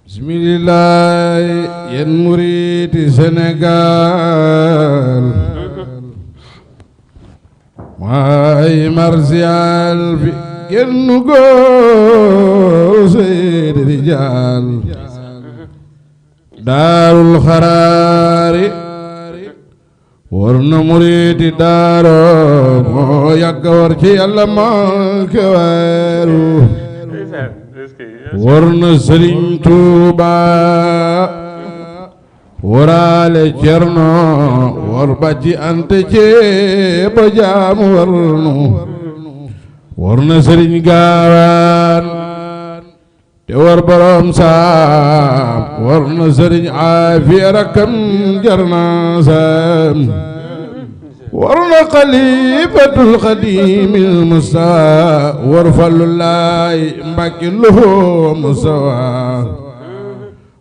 bismillah yéen muriti Sénégal maay marsial fi genn góor seydi rijaal daarul xaraari war na muriti daaro moo yàgg war ci yàlla maa keweeru war na Sëriñ Tuuba waraale Cerno war ba ci ante ceeba jaamu war na Sëriñ Gaawaan te war borom saam war na Sëriñ Aafiya rakkam jarna saam war na xalifatul xadimil mustawa war falulaay Mbàkke loxo mustawa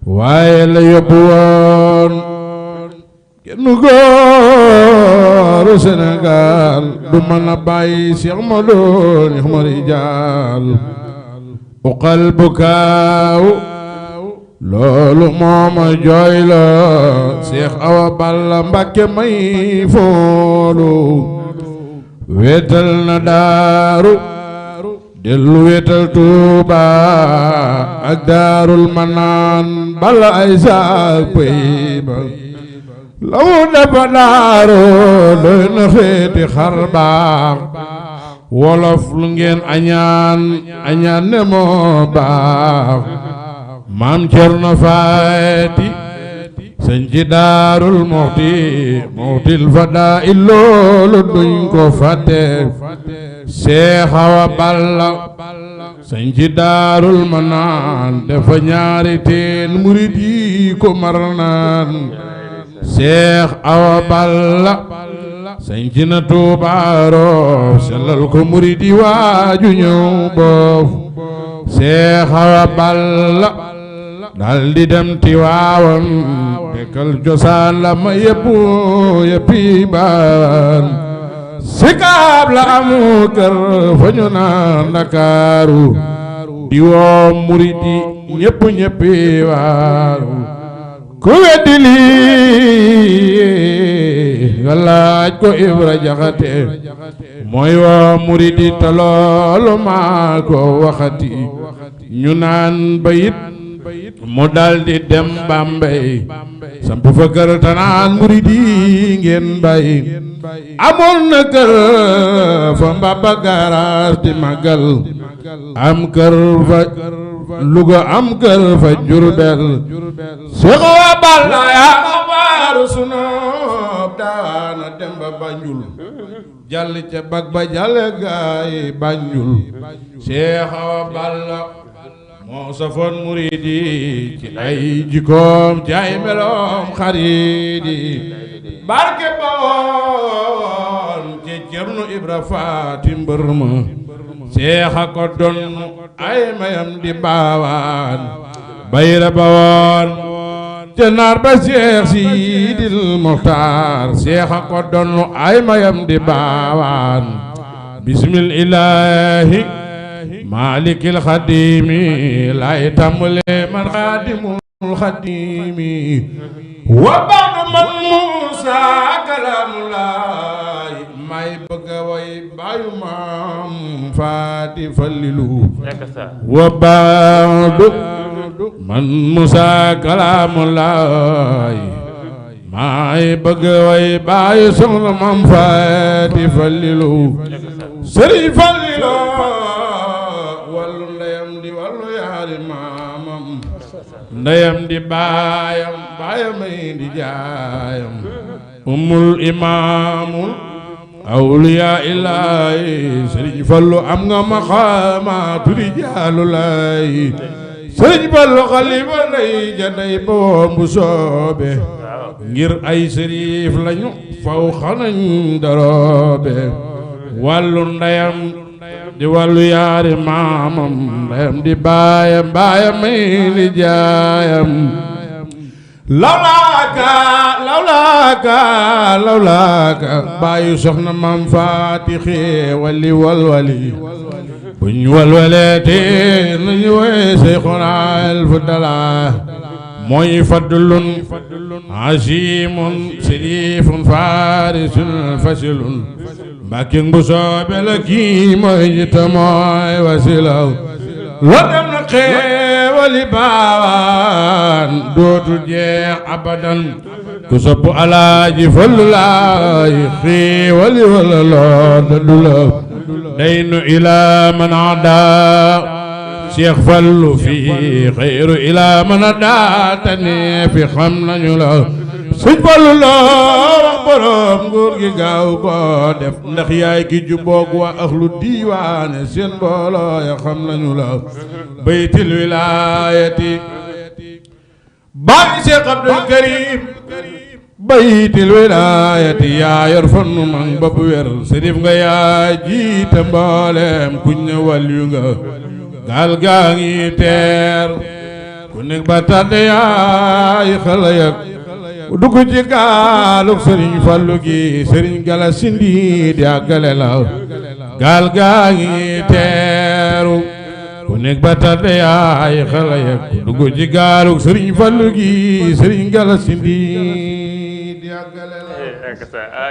waaye la yóbbu woon kenn góoru Sénégal du mën a bàyyi Cheikh Madou ñax ma rijaal uqal bukaaw loolu mooma jooylo Seex Awa Balla Mbàkke may foolu wéetal na daaru dellu wéetal Tuuba ak daarul manaan bala ay saak pëy ba la mu defa daaru doy na xeeti xarbaax wolof lu ngeen añaan ne moo baax maam Cerno Faati sëñ ci daarul muxtil fadaa il loolu duñ ko fàtte Seex Awa Balla sëñ ci daarul manaan dafa ñaari teen murid yi ko mar naan Seex Awa Balla sëñ ci na Tuubaaro sellal ko murid yi waaju ñëw boof Seex Awa Balla dal di dem Tiwaawan dekkal cosaan la ma yëppi baan sikaab la amu kër fa ñu naan Ndakaaru di woo murid yi ñëppi waaru ku weddi lii nga laaj ko Ibra Jaxate mooy woo murid yi te loolu maa ko waxati ñu naan bayit mu daldi dem Bambey samp fa kër tanaan murid yi ngeen bay amoon na kër fa Mbaba Garaas di màggal am kër fa Luga am kër fa Jurbel Seex Awa Balla yaa waaru sunoob daana dem ba Banjul jàll ca bag ba jàll gaay Banjul Seex Awa Balla moo safoon murid yi ci ay jikkoom ci ay meloom xarit yi barke boon ci Cerno Ibra Faati mbër ma Seex a ko doon ay mayam di baawaan bayra bawoon te naar ba Seex Sidil Muxtaar Seex a ko doon ay mayam di baawaan bismillaahi maalikil xadimi lay tàmbale man xaadimul xadimi wa ba'du man Muusa kalaamulaay may bëgga way baayu maam Faati Fallilu wa ba'du man Muusa kalaamulaay may bëgga way baayu soxna maam Faati Fallilu Sëriñ Fallilu ndeyam di baayam baayamay di jaayam umul imaamul awliyaa illaahi Sëriñ Fallu am nga maqaamaatu rijaalu laahi Sëriñ Fallu xalifa lay jaday boom bu soobe ngir ay sëriif lañu faw xanañ daroobe wàllu ndeyam di wàllu yaari maamam ndeyam di baayam baayamay di jaayam lawlaaka bàyyi soxna maam faatixee wali walwali buñ walwaleete nañu woy Seyxuna el Fudala mooy fadlun azimun sirifun farisun fasilun mbàkke bu soobe la kii mooy jita mooy wasilaw loo dem na xeewali baawaan dootu jeex abadan ku sopp alaaji Fallu laay xeewali wala loo daddu la daynu ilaa man adaa Cheikh Fallu fii xayru ilaa man adaa tane fi xam nañu la Sëñ Fallu la wax borom nguur gi gaaw ko def ndax yaay ki jubboog waa axlu diiwaane seen mbooloo ya xam nañu la baytil wilaayati bàyyi Cheikh Abdul Karim baytil wilaayati yaa yor fannu mang ba bu wér sërif nga yaa jiite mboolem kuñ ne wàllu nga gaal gaa ngi teer ku nekk ba tàdde yaay xala yak dugg ci gaalug sëriñ Fallu gi sëriñ Gala Sindi di àggale la gaal gaa ngi teeru ku nekk ba tàdde yaay xala yak dugg ci gaalug sëriñ Fallu gi sëriñ Gala Sindi di àggale la